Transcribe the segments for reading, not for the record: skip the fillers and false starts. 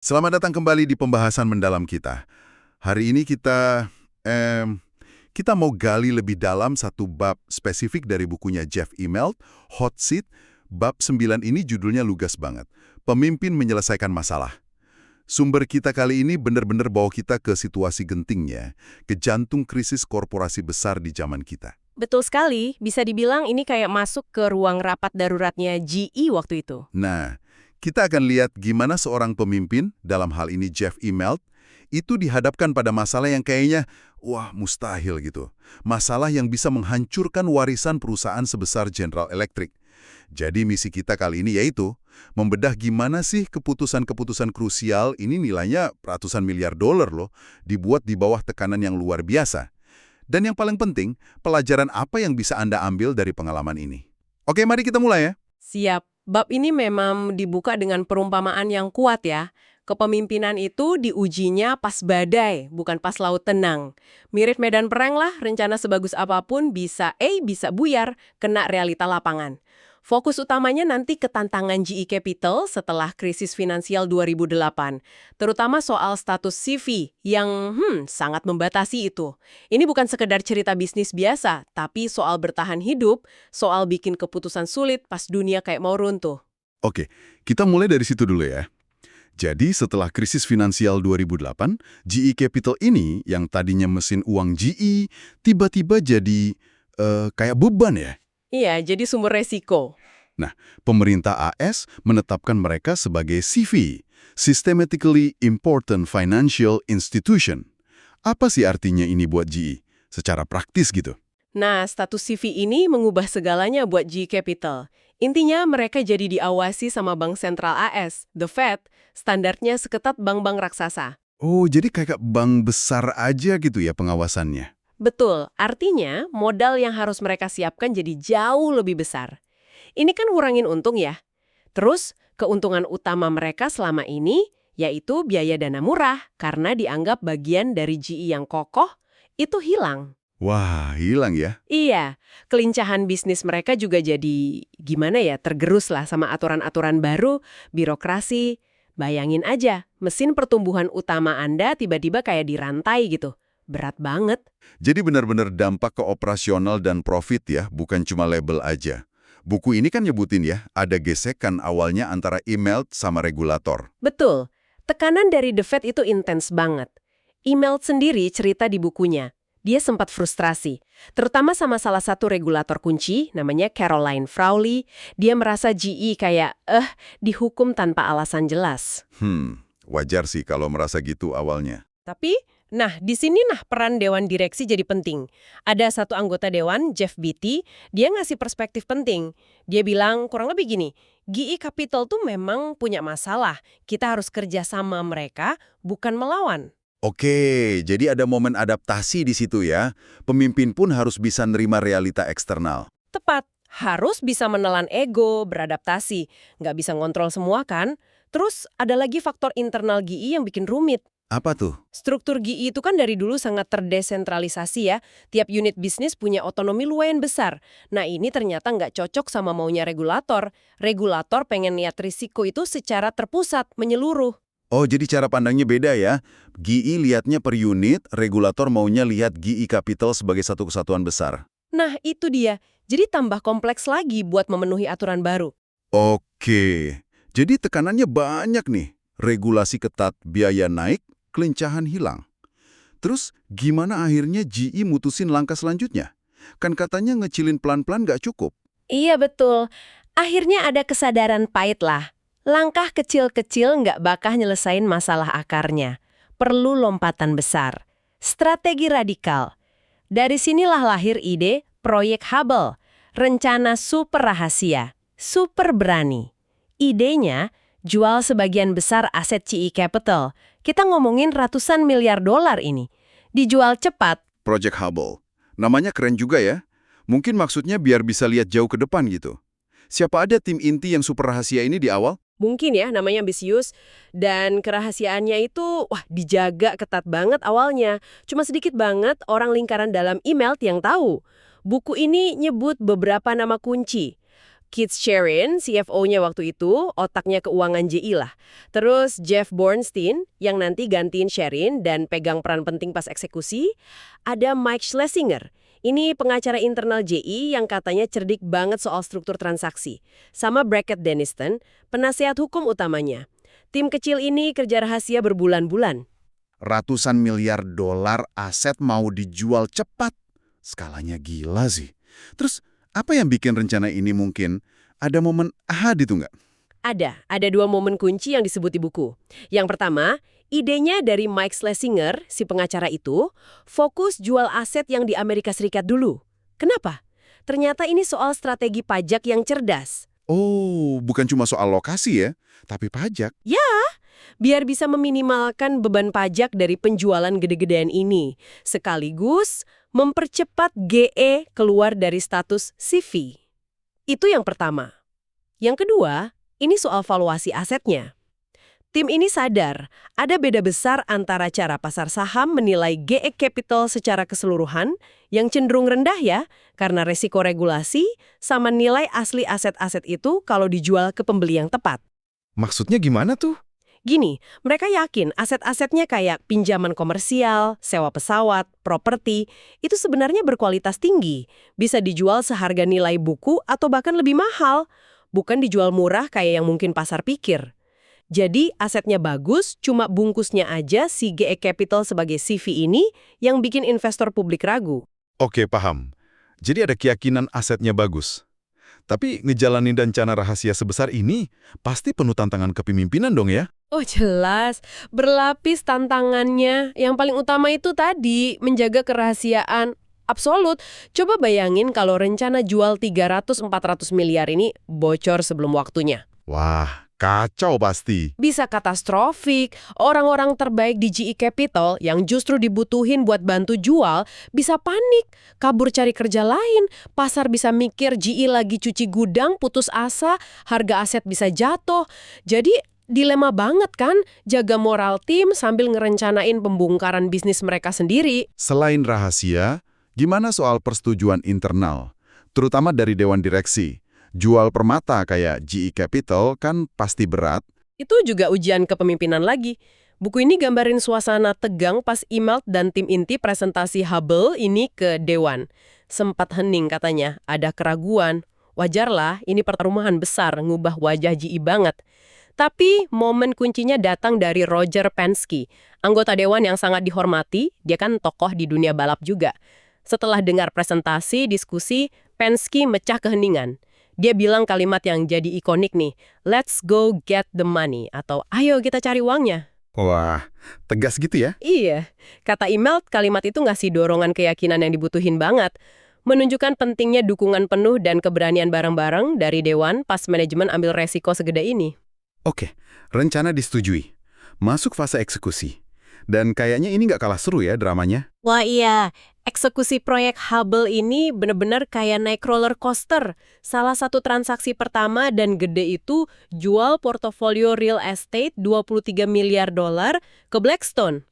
Selamat datang kembali di pembahasan mendalam kita. Hari ini kita mau gali lebih dalam satu bab spesifik dari bukunya Jeff Immelt, Hot Seat. Bab 9 ini judulnya lugas banget. Pemimpin menyelesaikan masalah. Sumber kita kali ini benar-benar bawa kita ke situasi gentingnya, ke jantung krisis korporasi besar di zaman kita. Betul sekali, bisa dibilang ini kayak masuk ke ruang rapat daruratnya GE waktu itu. Nah, kita akan lihat gimana seorang pemimpin, dalam hal ini Jeff Immelt, itu dihadapkan pada masalah yang kayaknya, wah mustahil gitu. Masalah yang bisa menghancurkan warisan perusahaan sebesar General Electric. Jadi misi kita kali ini yaitu, membedah gimana sih keputusan-keputusan krusial ini nilainya ratusan miliar dolar loh, dibuat di bawah tekanan yang luar biasa. Dan yang paling penting, pelajaran apa yang bisa Anda ambil dari pengalaman ini. Oke, mari kita mulai ya. Siap, bab ini memang dibuka dengan perumpamaan yang kuat ya. Kepemimpinan itu diujinya pas badai, bukan pas laut tenang. Mirip medan perang lah, rencana sebagus apapun bisa bisa buyar, kena realita lapangan. Fokus utamanya nanti ke tantangan GE Capital setelah krisis finansial 2008, terutama soal status CV yang sangat membatasi itu. Ini bukan sekedar cerita bisnis biasa, tapi soal bertahan hidup, soal bikin keputusan sulit pas dunia kayak mau runtuh. Oke, kita mulai dari situ dulu ya. Jadi setelah krisis finansial 2008, GE Capital ini yang tadinya mesin uang GE, tiba-tiba jadi kayak beban ya. Iya, jadi sumber resiko. Nah, pemerintah AS menetapkan mereka sebagai CV, Systematically Important Financial Institution. Apa sih artinya ini buat GE? Secara praktis gitu. Nah, status CV ini mengubah segalanya buat GE Capital. Intinya mereka jadi diawasi sama Bank Sentral AS, The Fed, standarnya seketat bank-bank raksasa. Oh, jadi kayak bank besar aja gitu ya pengawasannya. Betul, artinya modal yang harus mereka siapkan jadi jauh lebih besar. Ini kan ngurangin untung ya. Terus, keuntungan utama mereka selama ini yaitu biaya dana murah karena dianggap bagian dari GE yang kokoh, itu hilang. Wah, hilang ya. Iya, kelincahan bisnis mereka juga jadi gimana ya, tergerus lah sama aturan-aturan baru, birokrasi. Bayangin aja, mesin pertumbuhan utama Anda tiba-tiba kayak dirantai gitu. Berat banget. Jadi benar-benar dampak ke operasional dan profit ya, bukan cuma label aja. Buku ini kan nyebutin ya, ada gesekan awalnya antara email sama regulator. Betul, tekanan dari The Fed itu intens banget. Email sendiri cerita di bukunya. Dia sempat frustrasi, terutama sama salah satu regulator kunci, namanya Caroline Frawley. Dia merasa GE kayak, dihukum tanpa alasan jelas. Wajar sih kalau merasa gitu awalnya. Tapi, di sini peran Dewan Direksi jadi penting. Ada satu anggota Dewan, Jeff Beatty, dia ngasih perspektif penting. Dia bilang kurang lebih gini, GE Capital tuh memang punya masalah. Kita harus kerja sama mereka, bukan melawan. Oke, jadi ada momen adaptasi di situ ya. Pemimpin pun harus bisa nerima realita eksternal. Tepat, harus bisa menelan ego, beradaptasi. Nggak bisa ngontrol semua kan? Terus ada lagi faktor internal GE yang bikin rumit. Apa tuh? Struktur GE itu kan dari dulu sangat terdesentralisasi ya. Tiap unit bisnis punya otonomi lumayan besar. Nah ini ternyata nggak cocok sama maunya regulator. Regulator pengen lihat risiko itu secara terpusat, menyeluruh. Oh, jadi cara pandangnya beda ya. GE lihatnya per unit, regulator maunya lihat GE Capital sebagai satu kesatuan besar. Nah itu dia. Jadi tambah kompleks lagi buat memenuhi aturan baru. Oke, jadi tekanannya banyak nih. Regulasi ketat, biaya naik, kelincahan hilang. Terus gimana akhirnya GE mutusin langkah selanjutnya? Kan katanya ngecilin pelan-pelan nggak cukup. Iya betul. Akhirnya ada kesadaran pahit lah. Langkah kecil-kecil nggak bakal nyelesain masalah akarnya. Perlu lompatan besar. Strategi radikal. Dari sinilah lahir ide Proyek Hubble. Rencana super rahasia. Super berani. Idenya, jual sebagian besar aset GE Capital. Kita ngomongin ratusan miliar dolar ini. Dijual cepat. Project Hubble. Namanya keren juga ya. Mungkin maksudnya biar bisa lihat jauh ke depan gitu. Siapa ada tim inti yang super rahasia ini di awal? Mungkin ya, namanya ambisius. Dan kerahasiaannya itu, dijaga ketat banget awalnya. Cuma sedikit banget orang lingkaran dalam email yang tahu. Buku ini nyebut beberapa nama kunci. Keith Sherin, CFO-nya waktu itu, otaknya keuangan JI lah. Terus Jeff Bornstein, yang nanti gantiin Sherin dan pegang peran penting pas eksekusi. Ada Mike Schlesinger. Ini pengacara internal JI yang katanya cerdik banget soal struktur transaksi. Sama Brackett Denniston, penasehat hukum utamanya. Tim kecil ini kerja rahasia berbulan-bulan. Ratusan miliar dolar aset mau dijual cepat. Skalanya gila sih. Terus, apa yang bikin rencana ini mungkin? Ada momen ahad itu nggak? Ada 2 momen kunci yang disebut di buku. Yang pertama, idenya dari Mike Schlesinger, si pengacara itu, fokus jual aset yang di Amerika Serikat dulu. Kenapa? Ternyata ini soal strategi pajak yang cerdas. Oh, bukan cuma soal lokasi ya, tapi pajak. Biar bisa meminimalkan beban pajak dari penjualan gede-gedean ini. Sekaligus mempercepat GE keluar dari status CV. Itu yang pertama. Yang kedua, ini soal valuasi asetnya. Tim ini sadar, ada beda besar antara cara pasar saham menilai GE Capital secara keseluruhan, yang cenderung rendah ya, karena resiko regulasi, sama nilai asli aset-aset itu kalau dijual ke pembeli yang tepat. Maksudnya gimana tuh? Gini, mereka yakin aset-asetnya kayak pinjaman komersial, sewa pesawat, properti, itu sebenarnya berkualitas tinggi. Bisa dijual seharga nilai buku atau bahkan lebih mahal. Bukan dijual murah kayak yang mungkin pasar pikir. Jadi asetnya bagus, cuma bungkusnya aja si GE Capital sebagai CV ini yang bikin investor publik ragu. Oke, paham. Jadi ada keyakinan asetnya bagus. Tapi ngejalanin rencana rahasia sebesar ini pasti penuh tantangan kepemimpinan dong ya? Oh jelas, berlapis tantangannya. Yang paling utama itu tadi, menjaga kerahasiaan absolut. Coba bayangin kalau rencana jual 300-400 miliar ini bocor sebelum waktunya. Wah, kacau pasti. Bisa katastrofik. Orang-orang terbaik di GE Capital yang justru dibutuhin buat bantu jual bisa panik, kabur cari kerja lain. Pasar bisa mikir GE lagi cuci gudang, putus asa, harga aset bisa jatuh. Jadi dilema banget kan, jaga moral tim sambil ngerencanain pembongkaran bisnis mereka sendiri. Selain rahasia, gimana soal persetujuan internal? Terutama dari Dewan Direksi. Jual permata kayak GE Capital kan pasti berat. Itu juga ujian kepemimpinan lagi. Buku ini gambarin suasana tegang pas Immelt dan tim inti presentasi Hubble ini ke Dewan. Sempat hening katanya, ada keraguan. Wajarlah, ini pertaruhan besar, ngubah wajah GE banget. Tapi momen kuncinya datang dari Roger Penske, anggota dewan yang sangat dihormati, dia kan tokoh di dunia balap juga. Setelah dengar presentasi, diskusi, Penske mecah keheningan. Dia bilang kalimat yang jadi ikonik nih, "Let's go get the money," atau "Ayo kita cari uangnya." Wah, tegas gitu ya? Iya, kata Immelt, kalimat itu ngasih dorongan keyakinan yang dibutuhin banget. Menunjukkan pentingnya dukungan penuh dan keberanian bareng-bareng dari dewan pas manajemen ambil resiko segede ini. Oke, rencana disetujui. Masuk fase eksekusi. Dan kayaknya ini nggak kalah seru ya dramanya. Wah iya, eksekusi proyek Hubble ini benar-benar kayak naik roller coaster. Salah satu transaksi pertama dan gede itu jual portofolio real estate 23 miliar dolar ke Blackstone.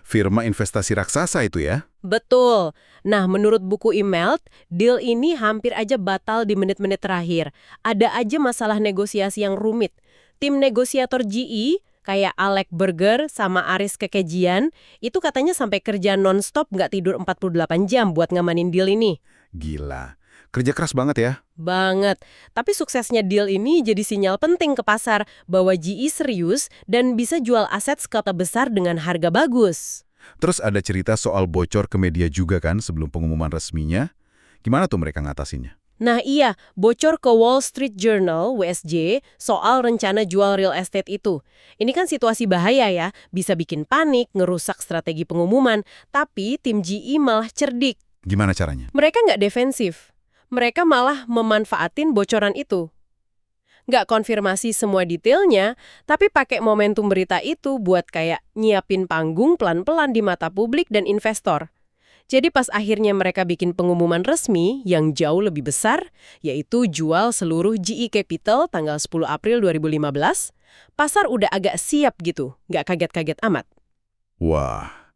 Firma investasi raksasa itu ya? Betul. Nah, menurut buku Immelt, deal ini hampir aja batal di menit-menit terakhir. Ada aja masalah negosiasi yang rumit. Tim negosiator GE, kayak Alec Berger sama Aris Kekejian, itu katanya sampai kerja non-stop nggak tidur 48 jam buat ngamanin deal ini. Gila. Kerja keras banget ya? Banget. Tapi suksesnya deal ini jadi sinyal penting ke pasar bahwa GE serius dan bisa jual aset skala besar dengan harga bagus. Terus ada cerita soal bocor ke media juga kan sebelum pengumuman resminya. Gimana tuh mereka ngatasinnya? Nah iya, bocor ke Wall Street Journal, WSJ, soal rencana jual real estate itu. Ini kan situasi bahaya ya, bisa bikin panik, ngerusak strategi pengumuman. Tapi tim GE malah cerdik. Gimana caranya? Mereka nggak defensif. Mereka malah memanfaatin bocoran itu. Nggak konfirmasi semua detailnya, tapi pakai momentum berita itu buat kayak nyiapin panggung pelan-pelan di mata publik dan investor. Jadi pas akhirnya mereka bikin pengumuman resmi yang jauh lebih besar, yaitu jual seluruh GE Capital tanggal 10 April 2015, pasar udah agak siap gitu, nggak kaget-kaget amat. Wah,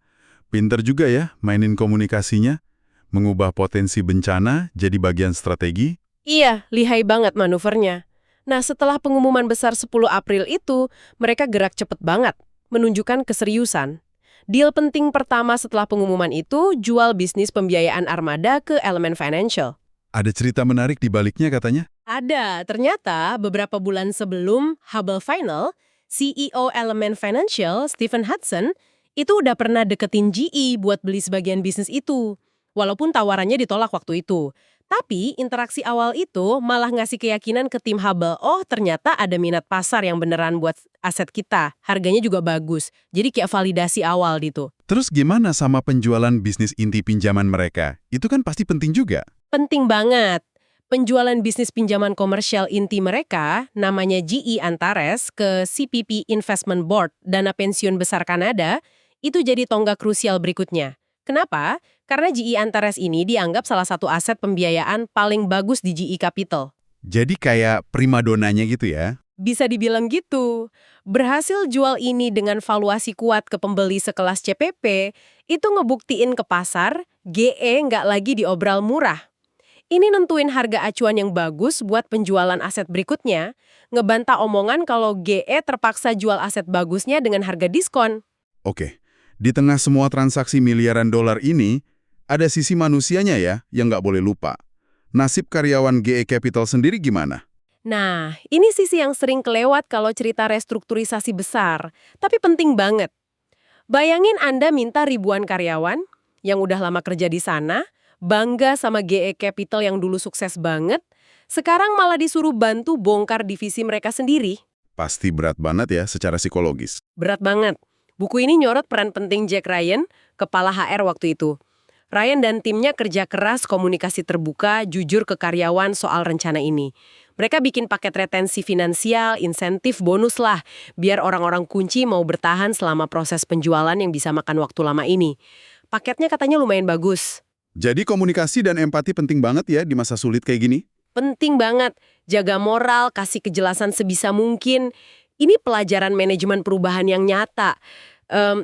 pinter juga ya mainin komunikasinya. Mengubah potensi bencana jadi bagian strategi. Iya, lihai banget manuvernya. Nah, setelah pengumuman besar 10 April itu, mereka gerak cepet banget, menunjukkan keseriusan. Deal penting pertama setelah pengumuman itu, jual bisnis pembiayaan Armada ke Elemen Financial. Ada cerita menarik di baliknya katanya? Ada, ternyata beberapa bulan sebelum Hubble Final, CEO Element Financial, Stephen Hudson, itu udah pernah deketin GE buat beli sebagian bisnis itu. Walaupun tawarannya ditolak waktu itu. Tapi interaksi awal itu malah ngasih keyakinan ke tim Hubble, oh ternyata ada minat pasar yang beneran buat aset kita. Harganya juga bagus. Jadi kayak validasi awal gitu. Terus gimana sama penjualan bisnis inti pinjaman mereka? Itu kan pasti penting juga. Penting banget. Penjualan bisnis pinjaman komersial inti mereka, namanya GE Antares, ke CPP Investment Board, dana pensiun besar Kanada, itu jadi tonggak krusial berikutnya. Kenapa? Karena GE Antares ini dianggap salah satu aset pembiayaan paling bagus di GE Capital. Jadi kayak primadonanya gitu ya? Bisa dibilang gitu. Berhasil jual ini dengan valuasi kuat ke pembeli sekelas CPP, itu ngebuktiin ke pasar, GE nggak lagi diobral murah. Ini nentuin harga acuan yang bagus buat penjualan aset berikutnya, ngebantah omongan kalau GE terpaksa jual aset bagusnya dengan harga diskon. Oke, di tengah semua transaksi miliaran dolar ini, ada sisi manusianya ya yang nggak boleh lupa. Nasib karyawan GE Capital sendiri gimana? Nah, ini sisi yang sering kelewat kalau cerita restrukturisasi besar, tapi penting banget. Bayangin Anda minta ribuan karyawan yang udah lama kerja di sana, bangga sama GE Capital yang dulu sukses banget, sekarang malah disuruh bantu bongkar divisi mereka sendiri. Pasti berat banget ya secara psikologis. Berat banget. Buku ini nyorot peran penting Jack Ryan, kepala HR waktu itu. Ryan dan timnya kerja keras, komunikasi terbuka, jujur ke karyawan soal rencana ini. Mereka bikin paket retensi finansial, insentif, bonus lah, biar orang-orang kunci mau bertahan selama proses penjualan yang bisa makan waktu lama ini. Paketnya katanya lumayan bagus. Jadi komunikasi dan empati penting banget ya di masa sulit kayak gini? Penting banget. Jaga moral, kasih kejelasan sebisa mungkin. Ini pelajaran manajemen perubahan yang nyata.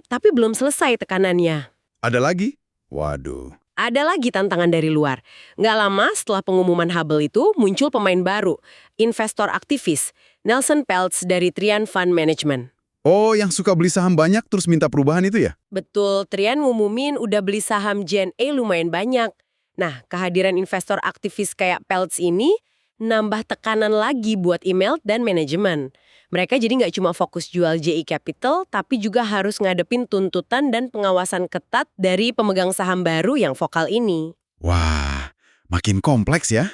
Tapi belum selesai tekanannya. Ada lagi? Waduh. Ada lagi tantangan dari luar. Nggak lama setelah pengumuman Hubble itu, muncul pemain baru. Investor aktivis, Nelson Peltz dari Trian Fund Management. Oh, yang suka beli saham banyak terus minta perubahan itu ya? Betul, Trian ngumumin udah beli saham Gen A lumayan banyak. Nah, kehadiran investor aktivis kayak Peltz ini nambah tekanan lagi buat email dan manajemen. Mereka jadi nggak cuma fokus jual GE Capital, tapi juga harus ngadepin tuntutan dan pengawasan ketat dari pemegang saham baru yang vokal ini. Wah, makin kompleks ya.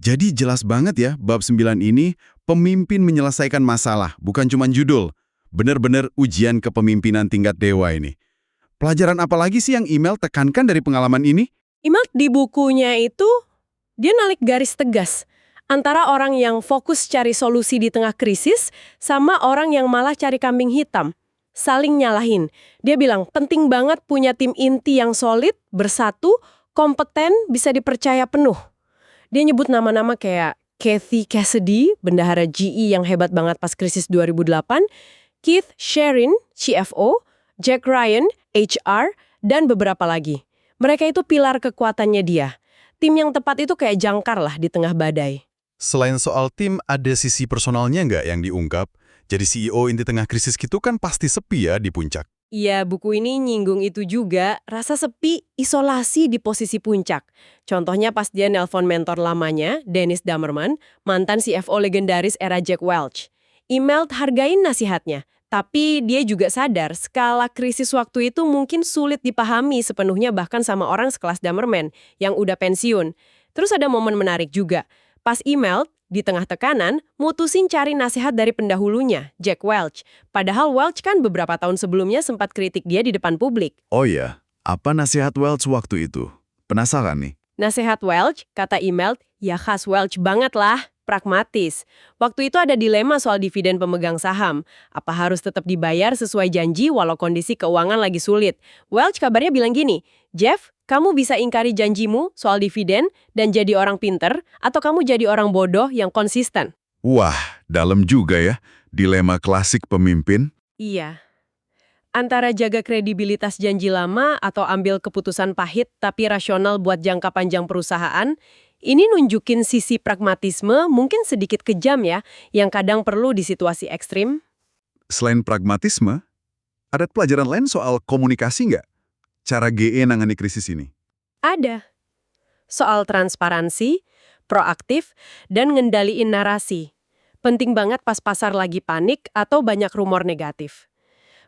Jadi jelas banget ya, bab 9 ini pemimpin menyelesaikan masalah, bukan cuma judul. Bener-bener ujian kepemimpinan tingkat dewa ini. Pelajaran apa lagi sih yang email tekankan dari pengalaman ini? Email di bukunya itu, dia narik garis tegas antara orang yang fokus cari solusi di tengah krisis sama orang yang malah cari kambing hitam. Saling nyalahin. Dia bilang, penting banget punya tim inti yang solid, bersatu, kompeten, bisa dipercaya penuh. Dia nyebut nama-nama kayak Kathy Cassidy, bendahara GE yang hebat banget pas krisis 2008, Keith Sherin, CFO, Jack Ryan, HR, dan beberapa lagi. Mereka itu pilar kekuatannya dia. Tim yang tepat itu kayak jangkar lah di tengah badai. Selain soal tim, ada sisi personalnya nggak yang diungkap? Jadi CEO inti tengah krisis gitu kan pasti sepi ya di puncak. Iya, buku ini nyinggung itu juga, rasa sepi, isolasi di posisi puncak. Contohnya pas dia nelpon mentor lamanya, Dennis Damerman, mantan CFO legendaris era Jack Welch. Email hargain nasihatnya, tapi dia juga sadar skala krisis waktu itu mungkin sulit dipahami sepenuhnya bahkan sama orang sekelas Damerman yang udah pensiun. Terus ada momen menarik juga. Pas email, di tengah tekanan, mutusin cari nasihat dari pendahulunya, Jack Welch. Padahal Welch kan beberapa tahun sebelumnya sempat kritik dia di depan publik. Oh iya, apa nasihat Welch waktu itu? Penasaran nih. Nasihat Welch, kata email, ya khas Welch banget lah, pragmatis. Waktu itu ada dilema soal dividen pemegang saham. Apa harus tetap dibayar sesuai janji walau kondisi keuangan lagi sulit? Welch kabarnya bilang gini, Jeff, kamu bisa ingkari janjimu soal dividen dan jadi orang pinter, atau kamu jadi orang bodoh yang konsisten. Wah, dalam juga ya. Dilema klasik pemimpin. Iya. Antara jaga kredibilitas janji lama atau ambil keputusan pahit tapi rasional buat jangka panjang perusahaan, Ini nunjukin sisi pragmatisme mungkin sedikit kejam ya, yang kadang perlu di situasi ekstrim. Selain pragmatisme, ada pelajaran lain soal komunikasi nggak? Cara GE nangani krisis ini? Ada. Soal transparansi, proaktif, dan ngendaliin narasi. Penting banget pas pasar lagi panik atau banyak rumor negatif.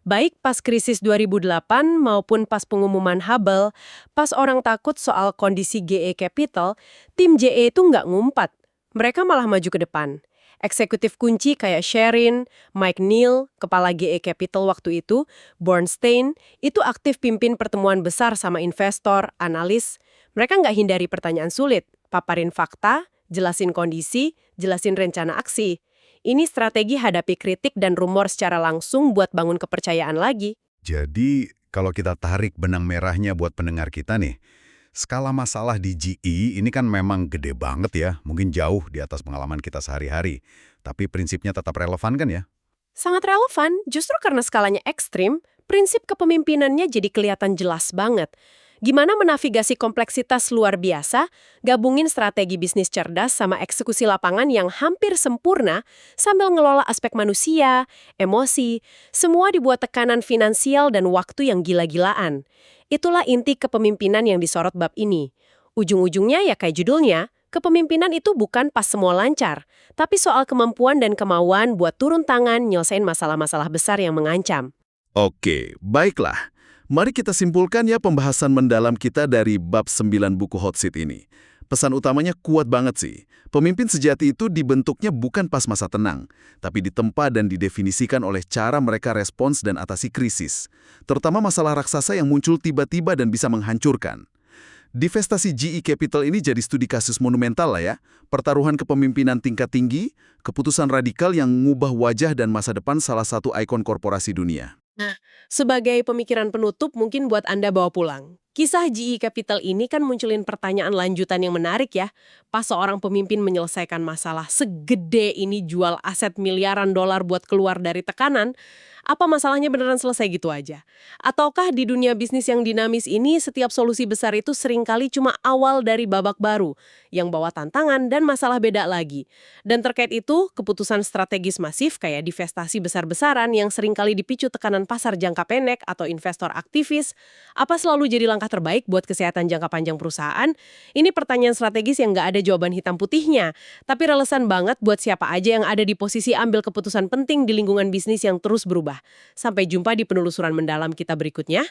Baik pas krisis 2008 maupun pas pengumuman Hubble, pas orang takut soal kondisi GE Capital, tim JE itu nggak ngumpat. Mereka malah maju ke depan. Eksekutif kunci kayak Sherin, Mike Neal, kepala GE Capital waktu itu, Bornstein, itu aktif pimpin pertemuan besar sama investor, analis. Mereka nggak hindari pertanyaan sulit, paparin fakta, jelasin kondisi, jelasin rencana aksi. Ini strategi hadapi kritik dan rumor secara langsung buat bangun kepercayaan lagi. Jadi, kalau kita tarik benang merahnya buat pendengar kita nih, skala masalah di GE ini kan memang gede banget ya, mungkin jauh di atas pengalaman kita sehari-hari. Tapi prinsipnya tetap relevan kan ya? Sangat relevan, justru karena skalanya ekstrim, prinsip kepemimpinannya jadi kelihatan jelas banget. Gimana menavigasi kompleksitas luar biasa, gabungin strategi bisnis cerdas sama eksekusi lapangan yang hampir sempurna, sambil ngelola aspek manusia, emosi, semua dibuat tekanan finansial dan waktu yang gila-gilaan. Itulah inti kepemimpinan yang disorot bab ini. Ujung-ujungnya ya kayak judulnya, kepemimpinan itu bukan pas semua lancar, tapi soal kemampuan dan kemauan buat turun tangan nyelesain masalah-masalah besar yang mengancam. Oke, baiklah. Mari kita simpulkan ya pembahasan mendalam kita dari bab 9 buku Hot Seat ini. Pesan utamanya kuat banget sih. Pemimpin sejati itu dibentuknya bukan pas masa tenang, tapi ditempa dan didefinisikan oleh cara mereka respons dan atasi krisis. Terutama masalah raksasa yang muncul tiba-tiba dan bisa menghancurkan. Divestasi GE Capital ini jadi studi kasus monumental lah ya. Pertaruhan kepemimpinan tingkat tinggi, keputusan radikal yang mengubah wajah dan masa depan salah satu ikon korporasi dunia. Nah, sebagai pemikiran penutup mungkin buat Anda bawa pulang. Kisah GE Capital ini kan munculin pertanyaan lanjutan yang menarik ya. Pas seorang pemimpin menyelesaikan masalah segede ini jual aset miliaran dolar buat keluar dari tekanan, apa masalahnya beneran selesai gitu aja? Ataukah di dunia bisnis yang dinamis ini setiap solusi besar itu seringkali cuma awal dari babak baru yang bawa tantangan dan masalah beda lagi. Dan terkait itu, keputusan strategis masif kayak divestasi besar-besaran yang seringkali dipicu tekanan pasar jangka pendek atau investor aktivis, apa selalu jadi langkah terbaik buat kesehatan jangka panjang perusahaan? Ini pertanyaan strategis yang nggak ada jawaban hitam putihnya, tapi relevan banget buat siapa aja yang ada di posisi ambil keputusan penting di lingkungan bisnis yang terus berubah. Sampai jumpa di penelusuran mendalam kita berikutnya.